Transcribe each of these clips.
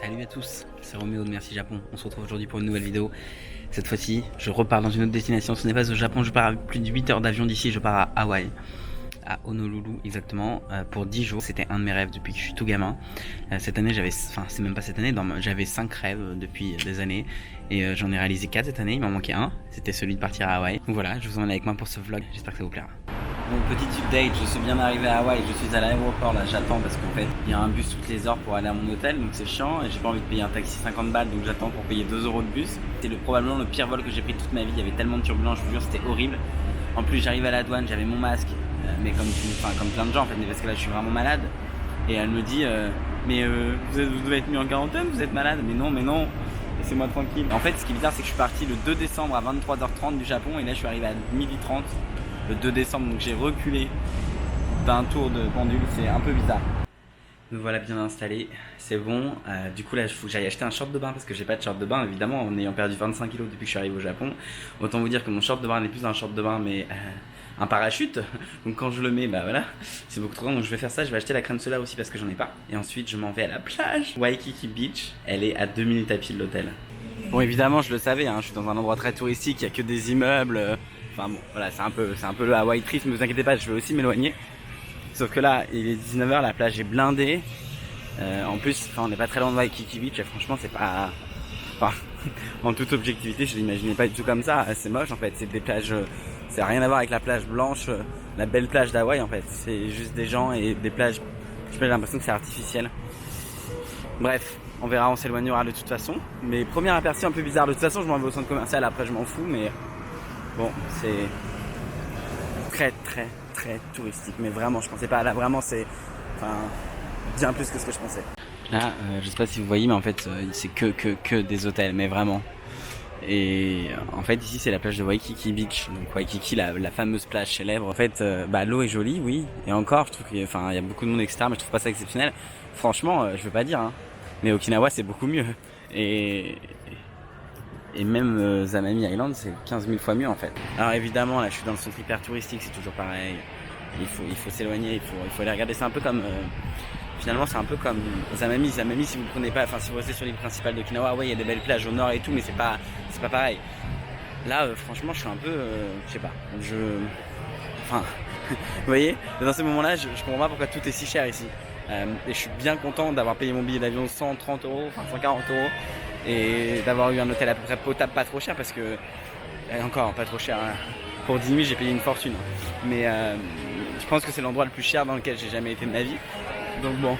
Salut à tous, c'est Roméo de Merci Japon. On se retrouve aujourd'hui pour une nouvelle vidéo. Cette fois-ci, je repars dans une autre destination. Ce n'est pas au Japon, je pars avec plus de 8 heures d'avion d'ici. Je pars à Hawaï, à Honolulu exactement, pour 10 jours. C'était un de mes rêves depuis que je suis tout gamin. Cette année, c'est même pas cette année, j'avais 5 rêves depuis des années. Et j'en ai réalisé 4 cette année, il m'en manquait un. C'était celui de partir à Hawaï. Donc voilà, je vous emmène avec moi pour ce vlog. J'espère que ça vous plaira. Donc petite update, je suis bien arrivé à Hawaï, je suis à l'aéroport là, j'attends parce qu'en fait il y a un bus toutes les heures pour aller à mon hôtel, donc c'est chiant et j'ai pas envie de payer un taxi 50 balles, donc j'attends pour payer 2 euros de bus. C'était probablement le pire vol que j'ai pris de toute ma vie, il y avait tellement de turbulences, je vous jure c'était horrible. En plus j'arrive à la douane, j'avais mon masque, mais comme plein de gens en fait, mais parce que là je suis vraiment malade. Et elle me dit vous devez être mis en quarantaine, vous êtes malade, mais non, laissez-moi tranquille. En fait ce qui est bizarre c'est que je suis parti le 2 décembre à 23h30 du Japon et là je suis arrivé à 12h30. Le 2 décembre, donc j'ai reculé d'un tour de pendule, c'est un peu bizarre. Me voilà bien installé, c'est bon. Du coup là, il faut que j'aille acheter un short de bain parce que j'ai pas de short de bain, évidemment, en ayant perdu 25 kilos depuis que je suis arrivé au Japon. Autant vous dire que mon short de bain n'est plus un short de bain, mais un parachute. Donc quand je le mets, bah voilà, c'est beaucoup trop grand. Donc je vais faire ça, je vais acheter la crème solaire aussi parce que j'en ai pas. Et ensuite, je m'en vais à la plage. Waikiki Beach, elle est à 2 minutes à pied de l'hôtel. Bon, évidemment, je le savais, hein, je suis dans un endroit très touristique, il y a que des immeubles. Enfin bon, voilà, c'est un peu le Hawaii triste, mais vous inquiétez pas, je vais aussi m'éloigner. Sauf que là, il est 19h, la plage est blindée. En plus, on n'est pas très loin de Waikiki Beach et franchement, c'est pas... Enfin, en toute objectivité, je l'imaginais pas du tout comme ça. C'est moche en fait, c'est des plages... Ça n'a rien à voir avec la plage blanche, la belle plage d'Hawaï en fait. C'est juste des gens et des plages... Je sais pas, j'ai l'impression que c'est artificiel. Bref, on verra, on s'éloignera de toute façon. Mais premier aperçu un peu bizarre. De toute façon, je m'en vais au centre commercial, après je m'en fous, mais... Bon, c'est très touristique, mais vraiment, je pensais pas. Là, vraiment, c'est bien plus que ce que je pensais. Là, je sais pas si vous voyez, mais en fait, c'est que des hôtels, mais vraiment. Et en fait, ici, c'est la plage de Waikiki Beach. Donc, Waikiki, la fameuse plage célèbre. En fait, l'eau est jolie, oui. Et encore, je trouve qu'il y a beaucoup de monde, etc. Mais je trouve pas ça exceptionnel. Franchement, je veux pas dire, hein. Mais Okinawa, c'est beaucoup mieux. Et même Zamami Island, c'est 15 000 fois mieux en fait. Alors évidemment, là je suis dans le centre hyper touristique, c'est toujours pareil. Il faut s'éloigner, il faut aller regarder. C'est un peu comme... finalement, c'est un peu comme Zamami. Zamami, si vous prenez pas... Enfin, si vous restez sur l'île principale d'Okinawa, ouais, il y a des belles plages au nord et tout, mais c'est pas pareil. Là, franchement, je suis un peu... je sais pas. Enfin... vous voyez, dans ces moments-là, je comprends pas pourquoi tout est si cher ici. Et je suis bien content d'avoir payé mon billet d'avion 130 €, enfin 140 € et d'avoir eu un hôtel à peu près potable, pas trop cher parce que encore pas trop cher, hein. Pour 10 nuits j'ai payé une fortune, mais je pense que c'est l'endroit le plus cher dans lequel j'ai jamais été de ma vie, donc bon,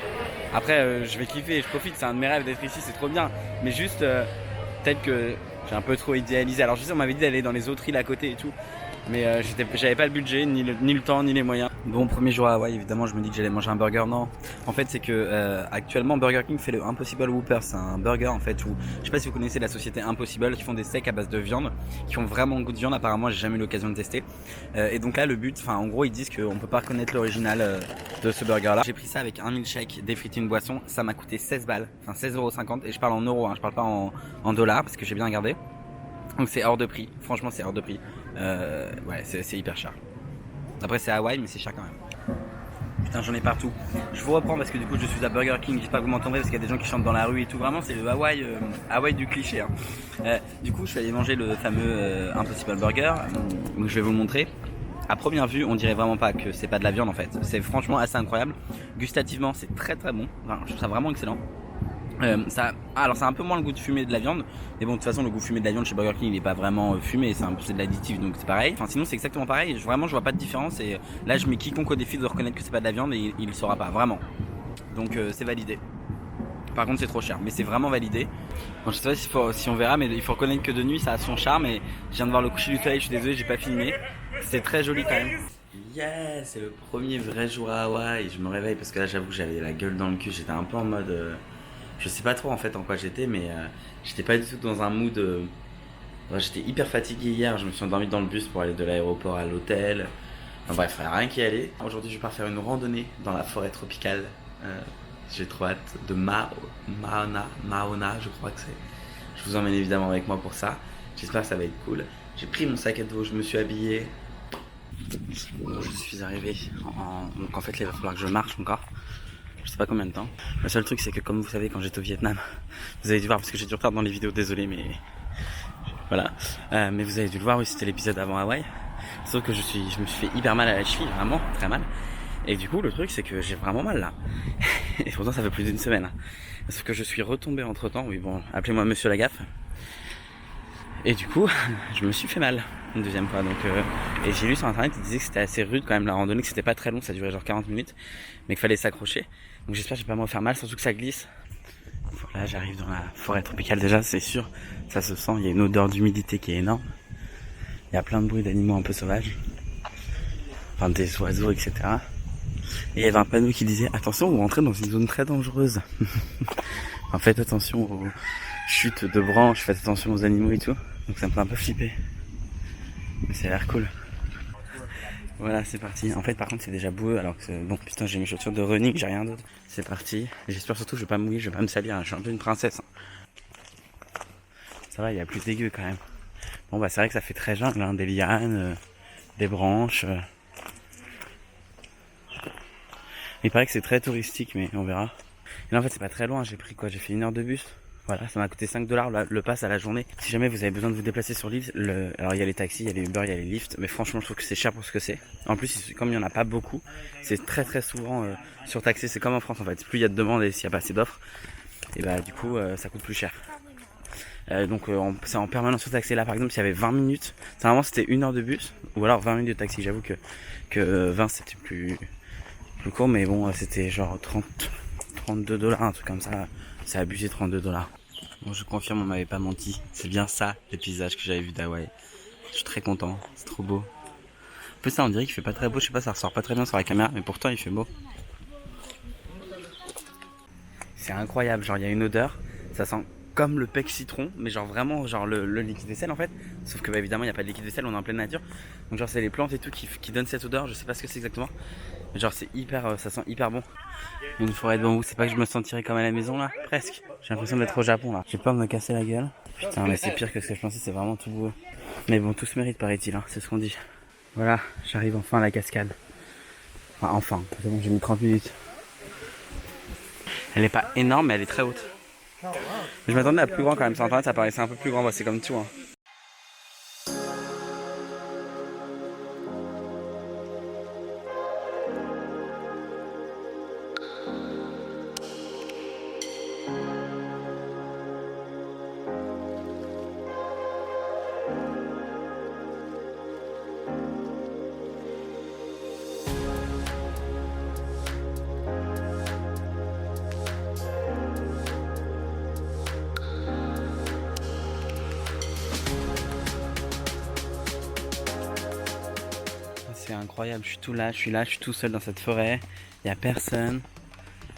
après je vais kiffer et je profite, c'est un de mes rêves d'être ici, c'est trop bien, mais juste peut-être que j'ai un peu trop idéalisé. Alors je sais, on m'avait dit d'aller dans les autres îles à côté et tout, mais j'avais pas le budget, ni le temps, ni les moyens. Bon, premier jour à Hawaï, évidemment, je me dis que j'allais manger un burger. Non, en fait, c'est que actuellement, Burger King fait le Impossible Whopper. C'est un burger en fait où, je sais pas si vous connaissez la société Impossible, qui font des steaks à base de viande, qui ont vraiment goût de viande. Apparemment, j'ai jamais eu l'occasion de tester. Et donc là, le but, en gros, ils disent qu'on peut pas reconnaître l'original de ce burger-là. J'ai pris ça avec un milkshake, des frites et une boisson. Ça m'a coûté 16 balles, enfin 16,50 €. Et je parle en euros, hein, je parle pas en dollars parce que j'ai bien regardé. Donc c'est hors de prix, franchement c'est hors de prix. Ouais, c'est hyper cher. Après c'est Hawaï, mais c'est cher quand même. Putain, j'en ai partout. Je vous reprends parce que du coup je suis à Burger King, j'espère que vous m'entendrez parce qu'il y a des gens qui chantent dans la rue et tout. Vraiment c'est le Hawaï du cliché, hein. Du coup je suis allé manger le fameux Impossible Burger, donc je vais vous le montrer. À première vue on dirait vraiment pas que c'est pas de la viande en fait. C'est franchement assez incroyable. Gustativement c'est très bon, enfin, je trouve ça vraiment excellent. Alors ça a un peu moins le goût de fumée de la viande, mais bon de toute façon le goût fumé de la viande chez Burger King il est pas vraiment fumé, c'est de l'additif donc c'est pareil. Enfin sinon c'est exactement pareil, vraiment je vois pas de différence et là je mets quiconque au défi de reconnaître que c'est pas de la viande et il le saura pas vraiment. Donc c'est validé. Par contre c'est trop cher, mais c'est vraiment validé. Bon, je sais pas si on verra, mais il faut reconnaître que de nuit ça a son charme et je viens de voir le coucher du soleil, je suis désolé j'ai pas filmé. C'est très joli quand même. Yeah, c'est le premier vrai jour à Hawaï, je me réveille parce que là j'avoue que j'avais la gueule dans le cul, j'étais un peu en mode... Je sais pas trop en fait en quoi j'étais, mais j'étais pas du tout dans un mood. J'étais hyper fatigué hier, je me suis endormi dans le bus pour aller de l'aéroport à l'hôtel. Enfin bref, rien qu'y aller. Aujourd'hui, je pars faire une randonnée dans la forêt tropicale. J'ai trop hâte de Maona, je crois que c'est. Je vous emmène évidemment avec moi pour ça. J'espère que ça va être cool. J'ai pris mon sac à dos, je me suis habillé. Bon, je suis arrivé. Donc en fait, là, il va falloir que je marche encore. je sais pas combien de temps. Le seul truc c'est que comme vous savez quand j'étais au Vietnam, vous avez dû voir parce que j'ai du retard dans les vidéos, désolé mais voilà. Mais vous avez dû le voir, oui c'était l'épisode avant Hawaï. Sauf que je me suis fait hyper mal à la cheville, vraiment très mal. Et du coup le truc c'est que j'ai vraiment mal là. Et pourtant ça fait plus d'une semaine. Sauf que je suis retombé entre temps, oui bon, appelez-moi Monsieur Lagaffe. Et du coup je me suis fait mal une deuxième fois. Donc, et j'ai lu sur internet, ils disaient que c'était assez rude quand même la randonnée, que c'était pas très long, ça durait genre 40 minutes. Mais qu'il fallait s'accrocher. Donc j'espère que je vais pas me faire mal, surtout que ça glisse. Là j'arrive dans la forêt tropicale déjà, c'est sûr. Ça se sent, il y a une odeur d'humidité qui est énorme. Il y a plein de bruits d'animaux un peu sauvages. Enfin des oiseaux, etc. Et il y avait un panneau qui disait attention, vous rentrez dans une zone très dangereuse. En faites attention aux chutes de branches, faites attention aux animaux et tout. Donc ça me fait un peu flipper. Mais ça a l'air cool. Voilà, c'est parti. En fait, par contre, c'est déjà boueux. Alors que bon, putain, j'ai mes chaussures de running, j'ai rien d'autre. C'est parti. J'espère surtout que je vais pas mouiller, je vais pas me salir. Je suis un peu une princesse. Ça va, il y a plus dégueu quand même. Bon, bah, c'est vrai que ça fait très jungle, hein, des lianes, des branches. Il paraît que c'est très touristique, mais on verra. Et là, en fait, c'est pas très loin. J'ai pris quoi? J'ai fait 1 heure de bus. Voilà, ça m'a coûté 5 $ le pass à la journée. Si jamais vous avez besoin de vous déplacer sur l'île, alors il y a les taxis, il y a les Uber, il y a les Lyft, mais franchement je trouve que c'est cher pour ce que c'est. En plus, comme il y en a pas beaucoup, c'est très souvent surtaxé, c'est comme en France en fait. Plus il y a de demandes et s'il n'y a pas assez d'offres, et bah du coup ça coûte plus cher. Donc c'est en permanence surtaxé. Là par exemple, s'il y avait 20 minutes, normalement c'était 1 heure de bus, ou alors 20 minutes de taxi. J'avoue que 20 c'était plus court, mais bon c'était genre 32 $, un truc comme ça. C'est abusé, 32 $. Bon, je confirme, on m'avait pas menti. C'est bien ça, les paysages que j'avais vu d'Hawaï. Je suis très content, c'est trop beau. En plus, ça, on dirait qu'il fait pas très beau. Je sais pas, ça ressort pas très bien sur la caméra, mais pourtant, il fait beau. C'est incroyable, genre, il y a une odeur. Ça sent comme le pec citron, mais genre vraiment, genre le liquide vaisselle en fait. Sauf que, bah, évidemment, il n'y a pas de liquide vaisselle, on est en pleine nature. Donc, genre, c'est les plantes et tout qui donnent cette odeur. Je sais pas ce que c'est exactement. Mais genre, c'est hyper, ça sent hyper bon. Une forêt de bambou, c'est pas que je me sentirais comme à la maison là, presque. J'ai l'impression d'être au Japon là. J'ai peur de me casser la gueule. Putain, mais c'est pire que ce que je pensais, c'est vraiment tout beau. Mais bon, tout se mérite paraît-il, hein, c'est ce qu'on dit. Voilà, j'arrive enfin à la cascade. Enfin, c'est bon, j'ai mis 30 minutes. Elle est pas énorme, mais elle est très haute. Je m'attendais à plus grand quand même, sur internet ça paraissait un peu plus grand, bah, c'est comme tout. Hein. C'est incroyable, je suis là, je suis tout seul dans cette forêt, il n'y a personne,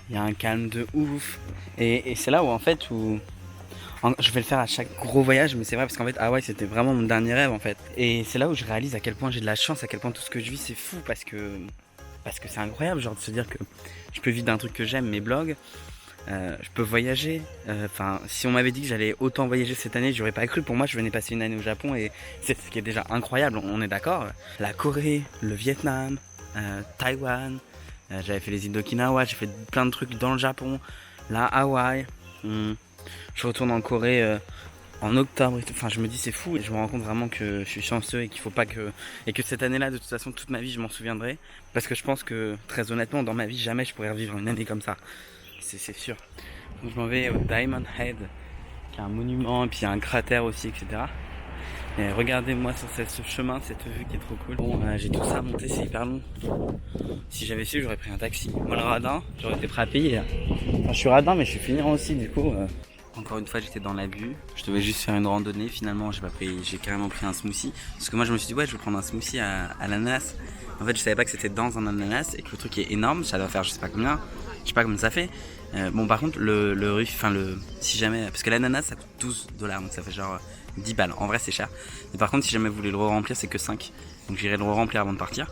il y a un calme de ouf. Et c'est là où en fait, je vais le faire à chaque gros voyage, mais c'est vrai parce qu'en fait Hawaï c'était vraiment mon dernier rêve en fait. Et c'est là où je réalise à quel point j'ai de la chance, à quel point tout ce que je vis c'est fou parce que c'est incroyable, genre de se dire que je peux vivre d'un truc que j'aime, mes blogs. Je peux voyager. Enfin, si on m'avait dit que j'allais autant voyager cette année, j'aurais pas cru. Pour moi, je venais passer une année au Japon et c'est ce qui est déjà incroyable. On est d'accord. La Corée, le Vietnam, Taïwan. J'avais fait les îles d'Okinawa. J'ai fait plein de trucs dans le Japon. Là, Hawaï. Je retourne en Corée en octobre. Enfin, je me dis c'est fou. Et je me rends compte vraiment que je suis chanceux et qu'il faut pas que cette année-là, de toute façon, toute ma vie, je m'en souviendrai. Parce que je pense que très honnêtement, dans ma vie, jamais je pourrais revivre une année comme ça. C'est sûr. Donc je m'en vais au Diamond Head, qui est un monument, et puis il y a un cratère aussi, etc. Et regardez-moi sur ce chemin, cette vue qui est trop cool. Bon, j'ai tout ça à monter, c'est hyper long. Si j'avais su, j'aurais pris un taxi. Moi, le radin, j'aurais été prêt à payer. Là. Enfin, je suis radin, mais je suis finirant aussi, du coup. Encore une fois, j'étais dans l'abus. Je devais juste faire une randonnée. Finalement, j'ai carrément pris un smoothie. Parce que moi, je me suis dit, ouais, je vais prendre un smoothie à l'ananas. En fait, je savais pas que c'était dans un ananas et que le truc est énorme. Ça doit faire je sais pas combien. Je sais pas combien ça fait. Bon, par contre, si jamais, parce que l'ananas ça coûte 12 $, donc ça fait genre 10 balles. En vrai, c'est cher. Mais par contre, si jamais vous voulez le re-remplir, c'est que 5. Donc j'irai le re-remplir avant de partir.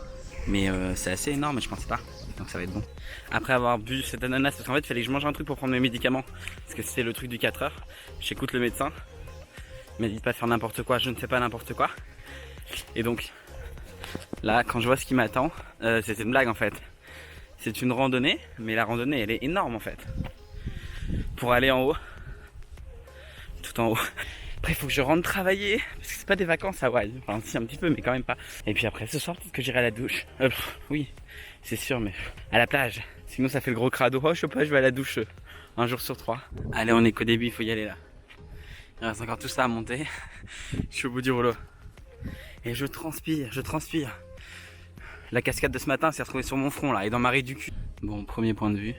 Mais c'est assez énorme, je pensais pas. Donc ça va être bon. Après avoir bu cet ananas, parce qu'en fait, il fallait que je mange un truc pour prendre mes médicaments. Parce que c'était le truc du 4 heures. J'écoute le médecin. Il m'a dit de pas faire n'importe quoi, je ne sais pas n'importe quoi. Et donc, là, quand je vois ce qui m'attend, c'était une blague en fait. c'est une randonnée, mais la randonnée elle est énorme en fait. Pour aller en haut, tout en haut. Après il faut que je rentre travailler, parce que c'est pas des vacances à Hawaï. Enfin si un petit peu mais quand même pas. Et puis après ce soir peut-être que j'irai à la douche. Oui, c'est sûr mais à la plage. Sinon ça fait le gros crado. Oh je sais pas, je vais à la douche un jour sur 3. Allez on est qu'au début, il faut y aller là. Il reste encore tout ça à monter. Je suis au bout du rouleau. Et je transpire, je transpire. La cascade de ce matin s'est retrouvée sur mon front là et dans ma raie du cul. Bon, premier point de vue.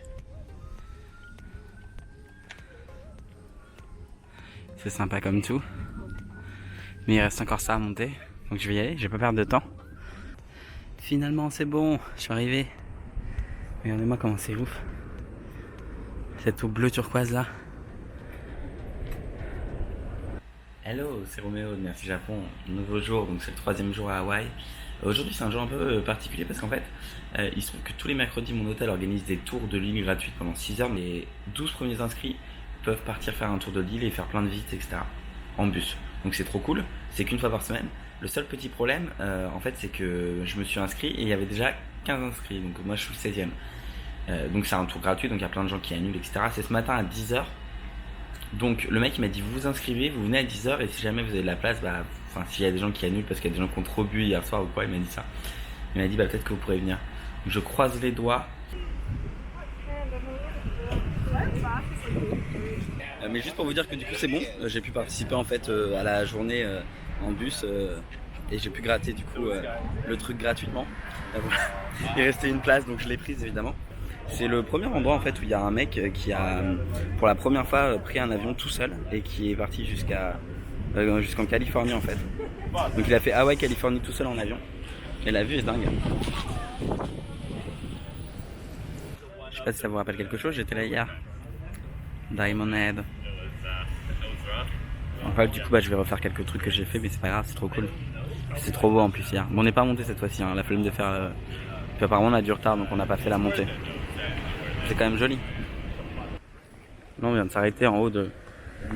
C'est sympa comme tout. Mais il reste encore ça à monter. Donc je vais y aller, je vais pas perdre de temps. Finalement c'est bon, je suis arrivé. Regardez-moi comment c'est ouf. Cette eau bleu turquoise là. Hello, c'est Roméo de Merci Japon. Nouveau jour, donc c'est le 3e jour à Hawaï. Aujourd'hui c'est un jour un peu particulier parce qu'en fait il se trouve que tous les mercredis mon hôtel organise des tours de l'île gratuites pendant 6 heures. Les 12 premiers inscrits peuvent partir faire un tour de l'île et faire plein de visites etc. en bus. Donc c'est trop cool, c'est qu'une fois par semaine. Le seul petit problème en fait c'est que je me suis inscrit et il y avait déjà 15 inscrits. Donc moi je suis le 16e. Donc c'est un tour gratuit, donc il y a plein de gens qui annulent etc. C'est ce matin à 10h. Donc le mec il m'a dit vous vous inscrivez, vous venez à 10h et si jamais vous avez de la place, bah enfin s'il y a des gens qui annulent parce qu'il y a des gens qui ont trop bu hier soir ou quoi, il m'a dit ça. Il m'a dit bah peut-être que vous pourrez venir. Donc je croise les doigts. Mais juste pour vous dire que du coup c'est bon, j'ai pu participer en fait à la journée en bus et j'ai pu gratter du coup le truc gratuitement. Voilà. Il restait une place donc je l'ai prise évidemment. C'est le premier endroit en fait où il y a un mec qui a pour la première fois pris un avion tout seul et qui est parti jusqu'en Californie en fait. Donc il a fait Hawaï Californie tout seul en avion. Et la vue est dingue. Je sais pas si ça vous rappelle quelque chose, j'étais là hier. Diamond Head. En fait du coup bah, je vais refaire quelques trucs que j'ai fait mais c'est pas grave, c'est trop cool. C'est trop beau en plus hier. Bon on n'est pas monté cette fois-ci, hein. La flemme de faire... Puis apparemment on a du retard donc on n'a pas fait la montée. C'est quand même joli. Là on vient de s'arrêter en haut d'une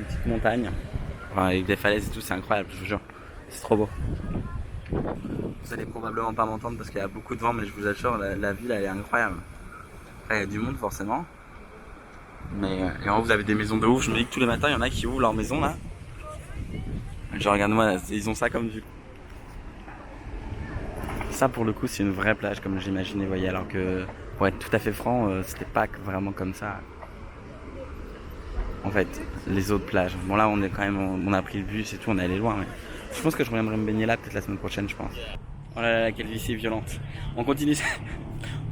petite montagne. Enfin, avec des falaises et tout, c'est incroyable, je vous jure. C'est trop beau. Vous allez probablement pas m'entendre parce qu'il y a beaucoup de vent, mais je vous assure, la ville elle est incroyable. Après il y a du monde forcément. Mais et en haut vous avez des maisons de ouf. Je me dis que tous les matins il y en a qui ouvrent leur maison là. Genre regarde-moi, ils ont ça comme vue. Ça pour le coup c'est une vraie plage comme j'imaginais, vous voyez, alors que pour être tout à fait franc, c'était pas vraiment comme ça. En fait, les autres plages. Bon là on est quand même, on a pris le bus et tout, on est allé loin. Mais je pense que je reviendrai me baigner là peut-être la semaine prochaine, je pense. Oh là là, quelle vie violente. On continue,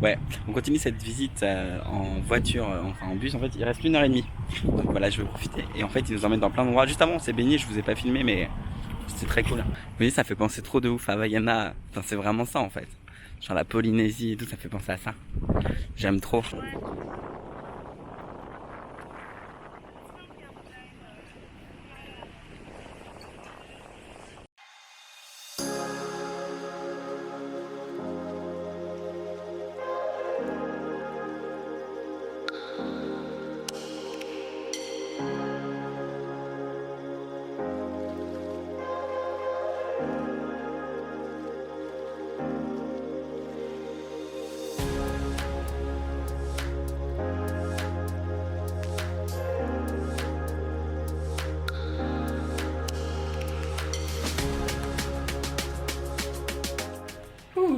ouais, on continue cette visite en voiture, enfin en bus. En fait, il reste 1h30. Donc voilà, je vais profiter. Et en fait, ils nous emmènent dans plein d'endroits. Juste avant, on s'est baigné, je vous ai pas filmé, mais c'était très cool. Vous voyez, ça fait penser trop de ouf à Havaiana. Enfin, c'est vraiment ça en fait. Genre la Polynésie et tout, ça fait penser à ça. J'aime trop.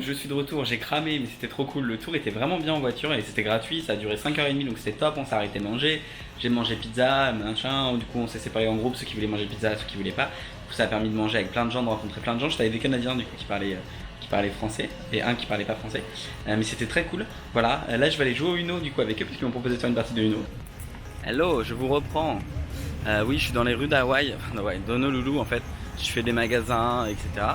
Je suis de retour, j'ai cramé mais c'était trop cool, le tour était vraiment bien en voiture et c'était gratuit, ça a duré 5h30 donc c'était top, on s'est arrêté manger, j'ai mangé pizza, machin, du coup on s'est séparés en groupe, ceux qui voulaient manger pizza, ceux qui voulaient pas, du coup ça a permis de manger avec plein de gens, de rencontrer plein de gens, j'étais avec des Canadiens du coup qui parlaient français et un qui parlait pas français, mais c'était très cool, voilà, là je vais aller jouer au Uno du coup avec eux parce qu'ils m'ont proposé de faire une partie de Uno. Hello, je vous reprends, oui je suis dans les rues d'Hawaï, d'Honolulu en fait, je fais des magasins etc.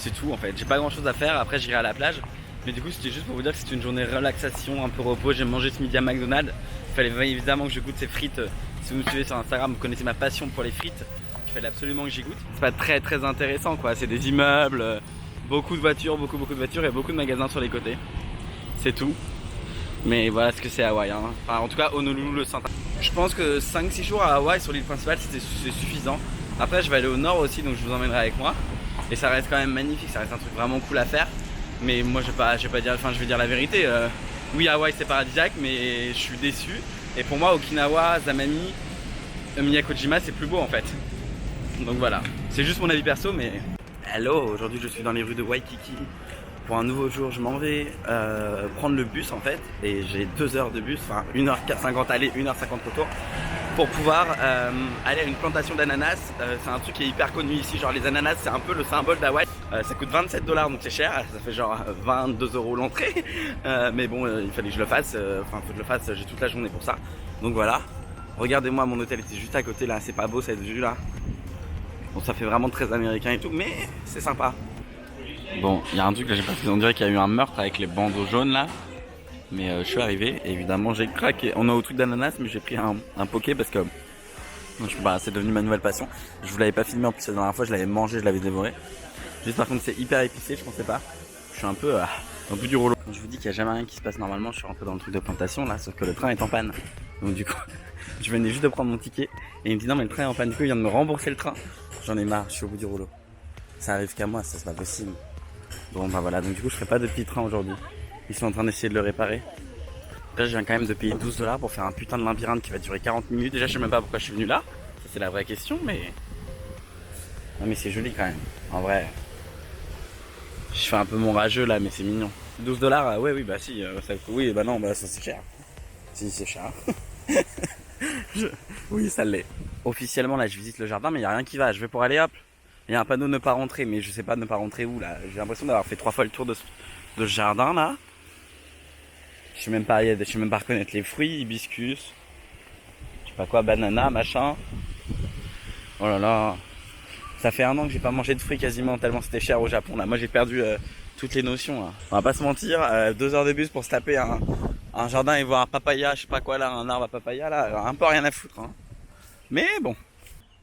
C'est tout en fait, j'ai pas grand chose à faire, après j'irai à la plage. Mais du coup c'était juste pour vous dire que c'était une journée relaxation, un peu repos. J'ai mangé ce midi à McDonald's. Il fallait évidemment que je goûte ces frites. Si vous me suivez sur Instagram, vous connaissez ma passion pour les frites. Il fallait absolument que j'y goûte. C'est pas très intéressant quoi, c'est des immeubles, beaucoup de voitures, beaucoup de voitures et beaucoup de magasins sur les côtés. C'est tout. Mais voilà ce que c'est Hawaï, hein. Enfin en tout cas Honolulu le centre. Je pense que 5-6 jours à Hawaï sur l'île principale c'est suffisant. Après je vais aller au nord aussi donc je vous emmènerai avec moi. Et ça reste quand même magnifique, ça reste un truc vraiment cool à faire. Mais moi je vais pas dire, enfin je vais dire la vérité, Oui, Hawaï c'est paradisiaque, mais je suis déçu. Et pour moi, Okinawa, Zamami, Miyakojima, c'est plus beau en fait. Donc voilà, c'est juste mon avis perso, mais... Hello, aujourd'hui je suis dans les rues de Waikiki. Pour un nouveau jour, je m'en vais prendre le bus en fait. Et j'ai 2 heures de bus, enfin 1h50 aller, 1h50 retour. Pour pouvoir aller à une plantation d'ananas. C'est un truc qui est hyper connu ici, genre les ananas c'est un peu le symbole d'Hawaï. Ça coûte 27 $ donc c'est cher, ça fait genre 22 € l'entrée. Mais bon, il fallait que je le fasse, enfin faut que je le fasse, j'ai toute la journée pour ça. Donc voilà, regardez-moi, mon hôtel était juste à côté là, c'est pas beau cette vue là. Bon, ça fait vraiment très américain et tout, mais c'est sympa. Bon, il y a un truc là, j'ai pas fait, on dirait qu'il y a eu un meurtre avec les bandeaux jaunes là. Mais je suis arrivé et évidemment j'ai craqué. On est au truc d'ananas, mais j'ai pris un poké parce que c'est devenu ma nouvelle passion. Je vous l'avais pas filmé en plus la dernière fois, je l'avais mangé, je l'avais dévoré. Juste par contre c'est hyper épicé, je pensais pas. Je suis un peu du rouleau. Quand je vous dis qu'il n'y a jamais rien qui se passe normalement, je suis rentré dans le truc de plantation là, sauf que le train est en panne. Donc du coup, je venais juste de prendre mon ticket et il me dit non mais le train est en panne, du coup il vient de me rembourser le train. J'en ai marre, je suis au bout du rouleau. Ça arrive qu'à moi, ça c'est pas possible. Bon bah voilà, donc du coup je ferai pas de petit train aujourd'hui. Ils sont en train d'essayer de le réparer. Là je viens quand même de payer 12 $ pour faire un putain de labyrinthe qui va durer 40 minutes. Déjà je sais même pas pourquoi je suis venu là. Ça c'est la vraie question, mais... Non mais c'est joli quand même. En vrai, je fais un peu mon rageux là, mais c'est mignon. 12 $, ouais oui bah si, ça... oui bah non, bah ça c'est cher. Si c'est cher. Oui ça l'est. Officiellement là je visite le jardin mais il n'y a rien qui va. Je vais pour aller hop. Il y a un panneau ne pas rentrer, mais je sais pas ne pas rentrer où là. J'ai l'impression d'avoir fait 3 fois le tour de ce jardin là. Je sais même pas reconnaître les fruits, hibiscus, je sais pas quoi, banana, machin. Oh là là, ça fait 1 an que j'ai pas mangé de fruits quasiment tellement c'était cher au Japon là. Moi j'ai perdu toutes les notions là. On va pas se mentir, 2 heures de bus pour se taper un jardin et voir un papaya, je sais pas quoi là, un arbre à papaya là, un peu rien à foutre hein. Mais bon,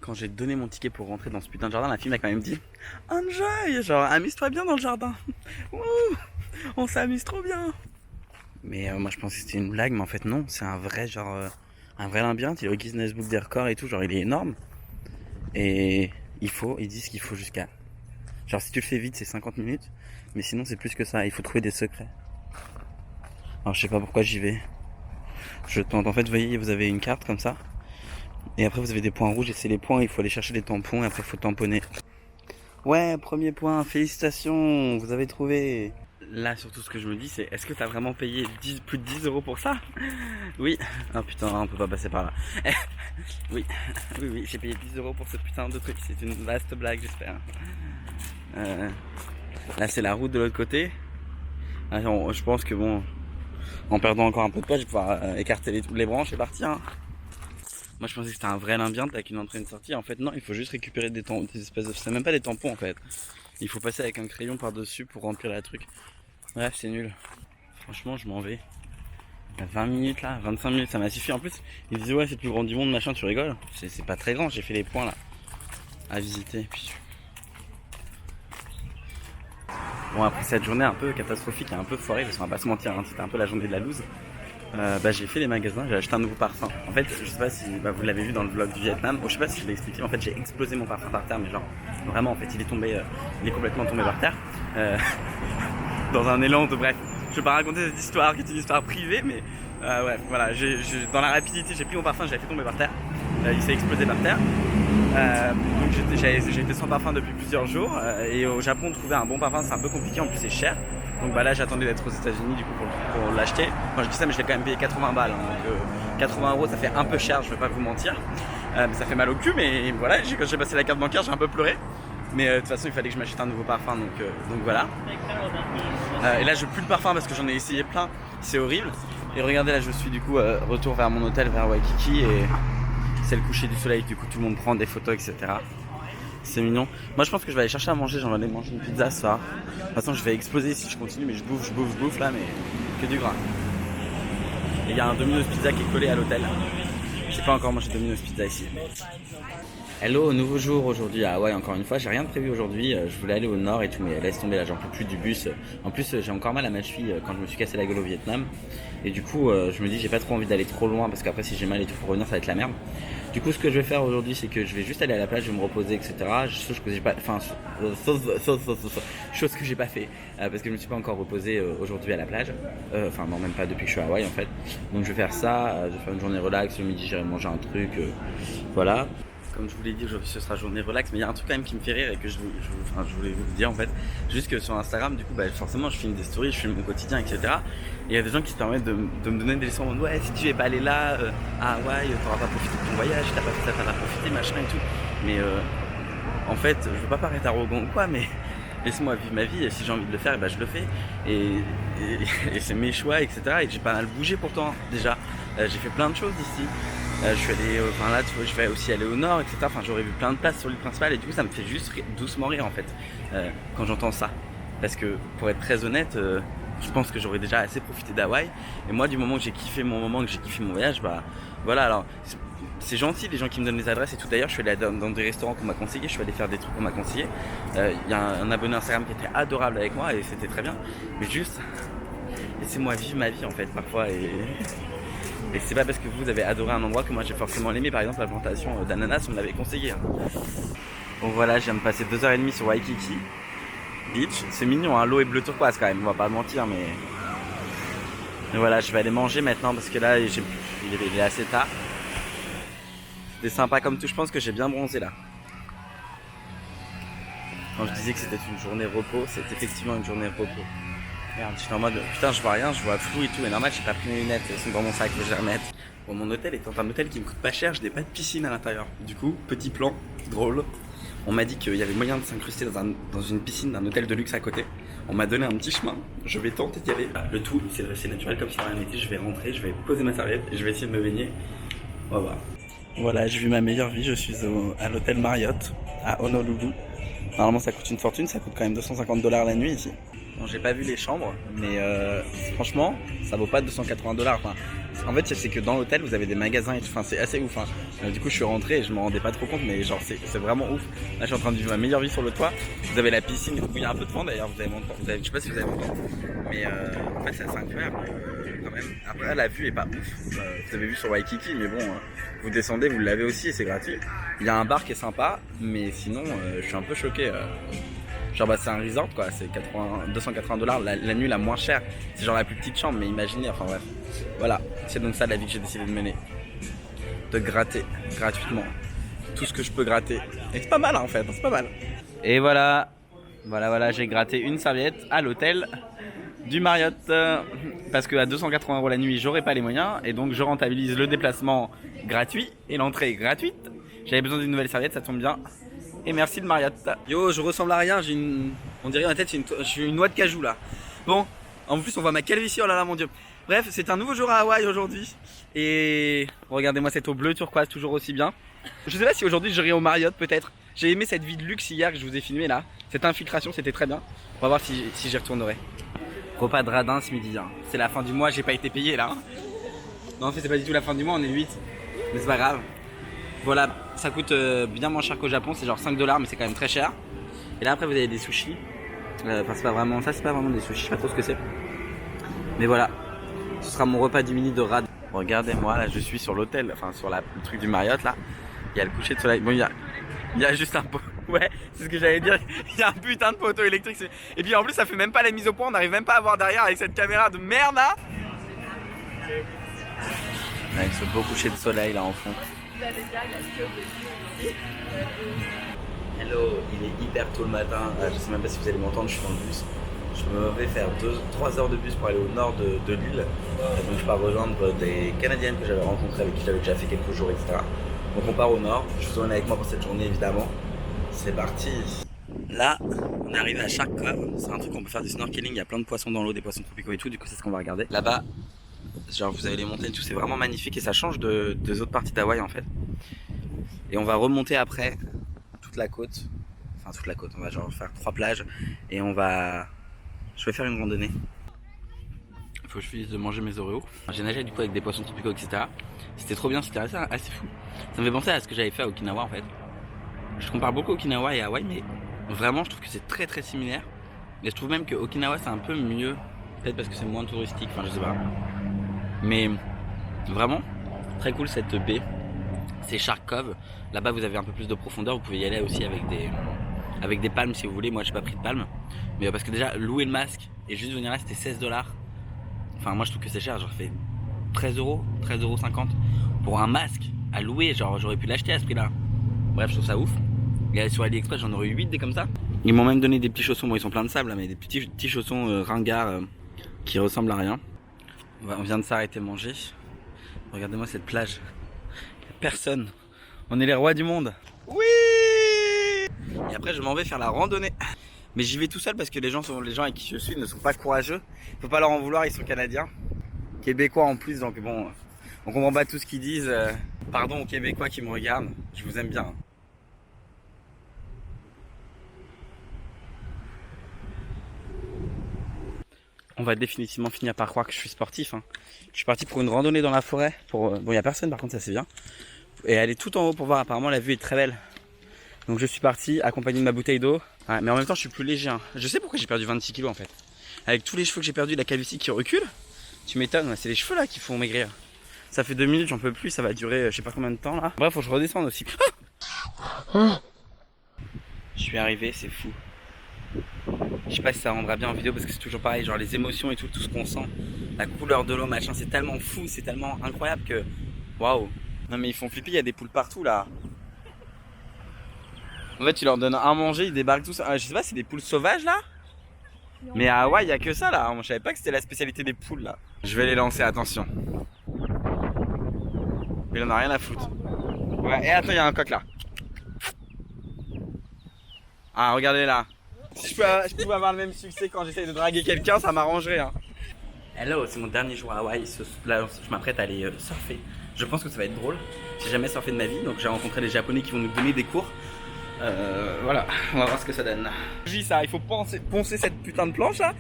quand j'ai donné mon ticket pour rentrer dans ce putain de jardin, la fille m'a quand même dit enjoy, genre amuse-toi bien dans le jardin. Ouh, on s'amuse trop bien. Mais moi je pensais que c'était une blague, mais en fait non, c'est un vrai genre, un vrai labyrinthe, il est au Guinness Book des records et tout, genre il est énorme. Et ils disent qu'il faut jusqu'à, genre si tu le fais vite c'est 50 minutes, mais sinon c'est plus que ça, il faut trouver des secrets. Alors je sais pas pourquoi j'y vais. Je tente, en fait vous voyez vous avez une carte comme ça, et après vous avez des points rouges et c'est les points, il faut aller chercher les tampons et après il faut tamponner. Ouais, premier point, félicitations, vous avez trouvé. Là, surtout, ce que je me dis, c'est est-ce que t'as vraiment payé plus de 10 € pour ça? Oui. Ah putain, on peut pas passer par là. Oui, oui, j'ai payé 10 € pour ce putain de truc. C'est une vaste blague, j'espère. Là, c'est la route de l'autre côté. Alors, je pense que bon, en perdant encore un peu de poids, je vais pouvoir écarter les branches et partir. Hein. Moi, je pensais que c'était un vrai labyrinthe avec une entrée et une sortie. En fait, non, il faut juste récupérer des espèces de... C'est même pas des tampons, en fait. Il faut passer avec un crayon par-dessus pour remplir la truc. Bref, c'est nul. Franchement, je m'en vais. Il y a 20 minutes là, 25 minutes, ça m'a suffi. En plus, ils disaient ouais, c'est le plus grand du monde, machin, tu rigoles. C'est pas très grand, j'ai fait les points là à visiter. Puis... Bon, après cette journée un peu catastrophique et un peu foirée, parce qu'on va pas se mentir, hein, c'était un peu la journée de la loose. J'ai fait les magasins, j'ai acheté un nouveau parfum. En fait, je sais pas si vous l'avez vu dans le vlog du Vietnam, je sais pas si je l'ai expliqué, en fait j'ai explosé mon parfum par terre, mais genre vraiment en fait il est tombé, il est complètement tombé par terre. Dans un élan de bref, je vais pas raconter cette histoire qui est une histoire privée, mais ouais voilà, dans la rapidité j'ai pris mon parfum, je l'ai fait tomber par terre, il s'est explosé par terre. Donc j'ai été sans parfum depuis plusieurs jours et au Japon trouver un bon parfum c'est un peu compliqué, en plus c'est cher. Donc bah là j'attendais d'être aux États-Unis du coup pour l'acheter. Moi je dis ça mais je l'ai quand même payé 80 balles, hein, donc 80 € ça fait un peu cher, je vais pas vous mentir. Mais ça fait mal au cul, mais voilà, quand j'ai passé la carte bancaire j'ai un peu pleuré. Mais de toute façon il fallait que je m'achète un nouveau parfum, donc voilà. Et là je pue le parfum parce que j'en ai essayé plein, c'est horrible. Et regardez là je suis du coup retour vers mon hôtel, vers Waikiki, et c'est le coucher du soleil, du coup tout le monde prend des photos etc. C'est mignon. Moi je pense que je vais aller chercher à manger, j'en vais aller manger une pizza ce soir. De toute façon je vais exploser si je continue, mais je bouffe là, mais que du gras. Et il y a un Domino's Pizza qui est collé à l'hôtel. J'ai pas encore mangé de Domino's Pizza ici. Hello, nouveau jour aujourd'hui à Hawaï encore une fois. J'ai rien de prévu aujourd'hui. Je voulais aller au nord et tout, mais laisse tomber là, j'en peux plus du bus. En plus, j'ai encore mal à ma cheville quand je me suis cassé la gueule au Vietnam. Et du coup, je me dis, j'ai pas trop envie d'aller trop loin parce qu'après, si j'ai mal et tout pour revenir, ça va être la merde. Du coup, ce que je vais faire aujourd'hui, c'est que je vais juste aller à la plage, je vais me reposer, etc. Chose que j'ai pas, enfin, chose que j'ai pas fait parce que je me suis pas encore reposé aujourd'hui à la plage. Enfin, non, même pas depuis que je suis à Hawaï en fait. Donc, je vais faire ça. Je vais faire une journée relax. Le midi, j'irai manger un truc. Voilà. Comme je vous l'ai dit, aujourd'hui ce sera journée relax, mais il y a un truc quand même qui me fait rire et que je voulais vous le dire en fait. Juste que sur Instagram, du coup, forcément, je filme des stories, je filme mon quotidien, etc. Et il y a des gens qui se permettent de me donner des leçons en mode ouais, si tu es pas allé là, à Hawaï, t'auras pas profité de ton voyage, t'as pas fait ça, t'as pas profité, machin et tout. Mais en fait, je veux pas paraître arrogant ou quoi, mais laisse-moi vivre ma vie et si j'ai envie de le faire, et je le fais. Et c'est mes choix, etc. Et j'ai pas mal bougé pourtant déjà. J'ai fait plein de choses ici. Je suis allé, là, tu vois, je vais aussi aller au nord, etc. Enfin, j'aurais vu plein de places sur l'île principale et du coup, ça me fait juste doucement rire en fait quand j'entends ça. Parce que pour être très honnête, je pense que j'aurais déjà assez profité d'Hawaï. Et moi, du moment que j'ai kiffé mon moment, que j'ai kiffé mon voyage, voilà. Alors, c'est gentil les gens qui me donnent les adresses et tout. D'ailleurs, je suis allé dans des restaurants qu'on m'a conseillé, je suis allé faire des trucs qu'on m'a conseillé. Il y a un abonné Instagram qui était adorable avec moi et c'était très bien. Mais juste, laissez-moi vivre ma vie en fait parfois et c'est pas parce que vous avez adoré un endroit que moi j'ai forcément aimé. Par exemple, la plantation d'ananas, on me l'avait conseillé. Bon voilà, je viens de passer 2h30 sur Waikiki Beach. C'est mignon, hein, l'eau est bleu turquoise quand même, on va pas mentir, mais voilà, je vais aller manger maintenant parce que là, il est assez tard. C'était sympa comme tout, je pense que j'ai bien bronzé là. Quand je disais que c'était une journée repos, c'est effectivement une journée repos. Merde, j'étais en mode putain, je vois rien, je vois flou et tout, mais normal, j'ai pas pris mes lunettes, elles sont dans mon sac, je vais les remettre. Bon, mon hôtel est un hôtel qui me coûte pas cher, je n'ai pas de piscine à l'intérieur. Du coup, petit plan, drôle. On m'a dit qu'il y avait moyen de s'incruster dans une piscine d'un hôtel de luxe à côté. On m'a donné un petit chemin, je vais tenter d'y aller. Le tout, c'est de rester naturel comme si rien n'était. Je vais rentrer, je vais poser ma serviette et je vais essayer de me baigner. On va voir. Voilà, j'ai vu ma meilleure vie, je suis à l'hôtel Marriott à Honolulu. Normalement, ça coûte une fortune, ça coûte quand même $250 la nuit ici. Bon, j'ai pas vu les chambres, mais franchement, ça vaut pas $280. Enfin, en fait, c'est que dans l'hôtel, vous avez des magasins et tout. Enfin, c'est assez ouf. Hein. Du coup, je suis rentré et je me rendais pas trop compte, mais genre, c'est vraiment ouf. Là, je suis en train de vivre ma meilleure vie sur le toit. Vous avez la piscine, il y a un peu de vent d'ailleurs. Je sais pas si vous avez mon temps, mais en fait, c'est assez incroyable quand même. Après, la vue est pas ouf. Vous avez vu sur Waikiki, mais bon, vous descendez, vous l'avez aussi et c'est gratuit. Il y a un bar qui est sympa, mais sinon, je suis un peu choqué. Genre c'est un resort quoi, c'est $280 la nuit la moins chère. C'est genre la plus petite chambre, mais imaginez, enfin bref. Voilà, c'est donc ça la vie que j'ai décidé de mener. De gratter gratuitement tout ce que je peux gratter. Et c'est pas mal hein, en fait, c'est pas mal. Et voilà, j'ai gratté une serviette à l'hôtel du Marriott. Parce qu'à €280 la nuit, j'aurais pas les moyens. Et donc je rentabilise le déplacement gratuit et l'entrée gratuite. J'avais besoin d'une nouvelle serviette, ça tombe bien. Et merci le Marriott. Yo, je ressemble à rien, on dirait dans la tête, je suis une noix de cajou là. Bon, en plus on voit ma calvitie, oh là là mon dieu. Bref, c'est un nouveau jour à Hawaï aujourd'hui. Et regardez-moi cette eau bleue turquoise, toujours aussi bien. Je sais pas si aujourd'hui j'irai au Marriott peut-être. J'ai aimé cette vie de luxe hier que je vous ai filmé là. Cette infiltration, c'était très bien. On va voir si j'y retournerai. Repas de radin ce midi. Hein. C'est la fin du mois, j'ai pas été payé là. Hein. Non, en fait, c'est pas du tout la fin du mois, on est le 8. Mais c'est pas grave. Voilà, ça coûte bien moins cher qu'au Japon, c'est genre $5, mais c'est quand même très cher. Et là après vous avez des sushis. Enfin c'est pas vraiment des sushis, je sais pas trop ce que c'est. Mais voilà, ce sera mon repas du midi de rad. Regardez-moi, là je suis sur l'hôtel, enfin sur le truc du Marriott là. Il y a le coucher de soleil. Bon, il y a juste un pot. Ouais, c'est ce que j'allais dire. Il y a un putain de poteau électrique. Et puis en plus ça fait même pas la mise au point, on n'arrive même pas à voir derrière avec cette caméra de merde là. Avec ce beau coucher de soleil là en fond. Hello, il est hyper tôt le matin, je sais même pas si vous allez m'entendre, je suis dans le bus. Je me vais faire 3 heures de bus pour aller au nord de l'île. Donc je pars rejoindre des Canadiennes que j'avais rencontrées, avec qui j'avais déjà fait quelques jours, etc. Donc on part au nord, je vous emmène avec moi pour cette journée évidemment. C'est parti. Là, on est arrivé à Shark Cove, c'est un truc qu'on peut faire du snorkeling, il y a plein de poissons dans l'eau, des poissons tropicaux et tout, du coup c'est ce qu'on va regarder. Là-bas, genre vous avez les montagnes et tout, c'est vraiment magnifique et ça change des autres parties d'Hawaï en fait. Et on va remonter après toute la côte, on va genre faire 3 plages et je vais faire une randonnée. Il faut que je finisse de manger mes Oreos. J'ai nagé du coup avec des poissons tropicaux etc. C'était trop bien, c'était assez fou. Ça me fait penser à ce que j'avais fait à Okinawa en fait. Je compare beaucoup Okinawa et Hawaï, mais vraiment je trouve que c'est très très similaire. Et je trouve même que Okinawa c'est un peu mieux, peut-être parce que c'est moins touristique, enfin je sais pas. Mais vraiment, très cool cette baie. C'est Shark Cove. Là-bas vous avez un peu plus de profondeur, vous pouvez y aller aussi avec des palmes si vous voulez. Moi j'ai pas pris de palmes. Mais parce que déjà louer le masque et juste venir là c'était 16$. Enfin moi je trouve que c'est cher, genre fait 13€, 13,50€ pour un masque à louer, genre j'aurais pu l'acheter à ce prix-là. Bref, je trouve ça ouf. Et sur AliExpress, j'en aurais eu 8 des comme ça. Ils m'ont même donné des petits chaussons, bon ils sont pleins de sable là, mais des petits chaussons ringards qui ressemblent à rien. On vient de s'arrêter manger. Regardez-moi cette plage. Personne. On est les rois du monde. Oui. Et après je m'en vais faire la randonnée. Mais j'y vais tout seul parce que les gens avec qui je suis ne sont pas courageux. Faut pas leur en vouloir, ils sont canadiens. Québécois en plus, donc bon, on comprend pas tout ce qu'ils disent. Pardon aux Québécois qui me regardent, je vous aime bien. On va définitivement finir par croire que je suis sportif. Hein. Je suis parti pour une randonnée dans la forêt. Bon, il n'y a personne par contre, ça c'est bien. Et aller tout en haut pour voir, apparemment la vue est très belle. Donc je suis parti accompagné de ma bouteille d'eau. Ouais, mais en même temps je suis plus léger. Hein. Je sais pourquoi j'ai perdu 26 kilos en fait. Avec tous les cheveux que j'ai perdus, la calvitie qui recule. Tu m'étonnes, c'est les cheveux là qui font maigrir. Ça fait 2 minutes, j'en peux plus, ça va durer je sais pas combien de temps là. Bref, faut que je redescende aussi. Je suis arrivé, c'est fou. Je sais pas si ça rendra bien en vidéo parce que c'est toujours pareil, genre les émotions et tout ce qu'on sent. La couleur de l'eau, machin, c'est tellement fou, c'est tellement incroyable que... Waouh. Non mais ils font flipper, il y a des poules partout là. En fait, tu leur donnes à manger, ils débarquent tous. Je sais pas, c'est des poules sauvages là? Mais à Hawaï, il y a que ça là. Je savais pas que c'était la spécialité des poules là. Je vais les lancer, attention. Mais il en a rien à foutre. Ouais, et attends, il y a un coq là. Ah, regardez là. Si je pouvais avoir le même succès quand j'essaye de draguer quelqu'un, ça m'arrangerait. Hein. Hello, c'est mon dernier jour à Hawaï. Là, je m'apprête à aller surfer. Je pense que ça va être drôle. J'ai jamais surfé de ma vie, donc j'ai rencontré des Japonais qui vont nous donner des cours. Voilà, on va voir ce que ça donne. Je dis ça, il faut poncer cette putain de planche là.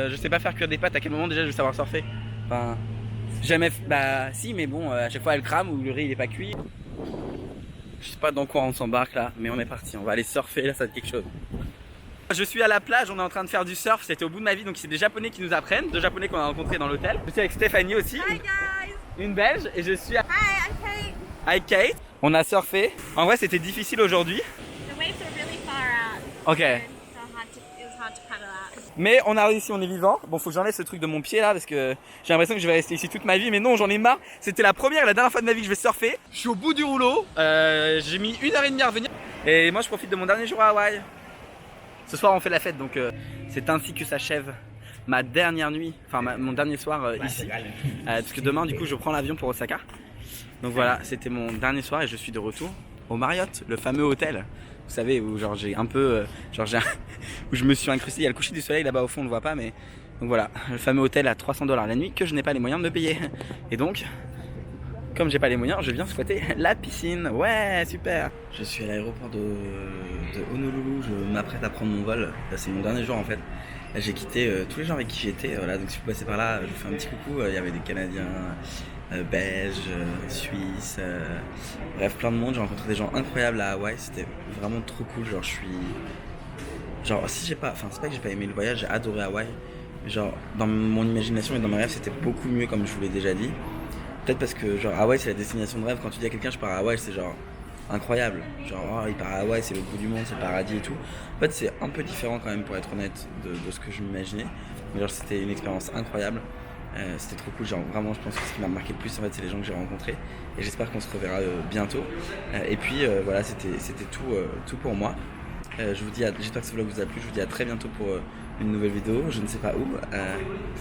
Je sais pas faire cuire des pâtes. À quel moment déjà je vais savoir surfer? Enfin, jamais. Bah si, mais bon, à chaque fois elle crame ou le riz il est pas cuit. Je sais pas dans quoi on s'embarque là, mais on est parti. On va aller surfer là, ça va être quelque chose. Je suis à la plage, on est en train de faire du surf. C'était au bout de ma vie, donc c'est des Japonais qui nous apprennent, deux Japonais qu'on a rencontrés dans l'hôtel. Je suis avec Stéphanie aussi, une Belge, et je suis. Hi, I'm Kate. Hi Kate. On a surfé. En vrai, c'était difficile aujourd'hui. The waves are really far out. Ok. It was hard to paddle out. Mais on a réussi, on est vivant. Bon, faut que j'enlève ce truc de mon pied là parce que j'ai l'impression que je vais rester ici toute ma vie. Mais non, j'en ai marre. C'était la première et la dernière fois de ma vie que je vais surfer. Je suis au bout du rouleau. J'ai mis 1h30 à revenir. Et moi, je profite de mon dernier jour à Hawaï. Ce soir, on fait la fête, donc c'est ainsi que s'achève ma dernière nuit, enfin mon dernier soir ici. Parce que demain, du coup, je prends l'avion pour Osaka. Donc voilà, c'était mon dernier soir et je suis de retour au Marriott, le fameux hôtel. Vous savez, où genre j'ai un peu, où je me suis incrusté. Il y a le coucher du soleil là-bas au fond, on le voit pas, mais donc voilà, le fameux hôtel à 300$ la nuit que je n'ai pas les moyens de me payer. Et donc, comme j'ai pas les moyens, je viens squatter la piscine. Ouais, super. Je suis à l'aéroport de Honolulu. Je m'apprête à prendre mon vol. Là, c'est mon dernier jour en fait. Là, j'ai quitté tous les gens avec qui j'étais. Voilà, donc si vous passez par là, je vous fais un petit coucou. Il y avait des Canadiens, Belges, Suisses, bref, plein de monde. J'ai rencontré des gens incroyables à Hawaï. C'était vraiment trop cool. Genre, je suis, genre, si j'ai pas, enfin, c'est pas que j'ai pas aimé le voyage. J'ai adoré Hawaï. Genre, dans mon imagination et dans mes rêves, c'était beaucoup mieux, comme je vous l'ai déjà dit. Peut-être parce que genre Hawaï c'est la destination de rêve. Quand tu dis à quelqu'un je pars à Hawaï, c'est genre incroyable. Genre oh, il part à Hawaï, c'est le bout du monde, c'est le paradis et tout. En fait c'est un peu différent quand même pour être honnête de ce que je m'imaginais. Mais genre c'était une expérience incroyable. C'était trop cool. Genre vraiment je pense que ce qui m'a marqué le plus en fait c'est les gens que j'ai rencontrés. Et j'espère qu'on se reverra bientôt. Et puis voilà c'était tout pour moi. Je vous dis j'espère que ce vlog vous a plu. Je vous dis à très bientôt pour une nouvelle vidéo. Je ne sais pas où.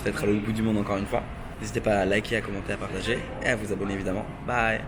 Peut-être à l'autre bout du monde encore une fois. N'hésitez pas à liker, à commenter, à partager et à vous abonner évidemment. Bye!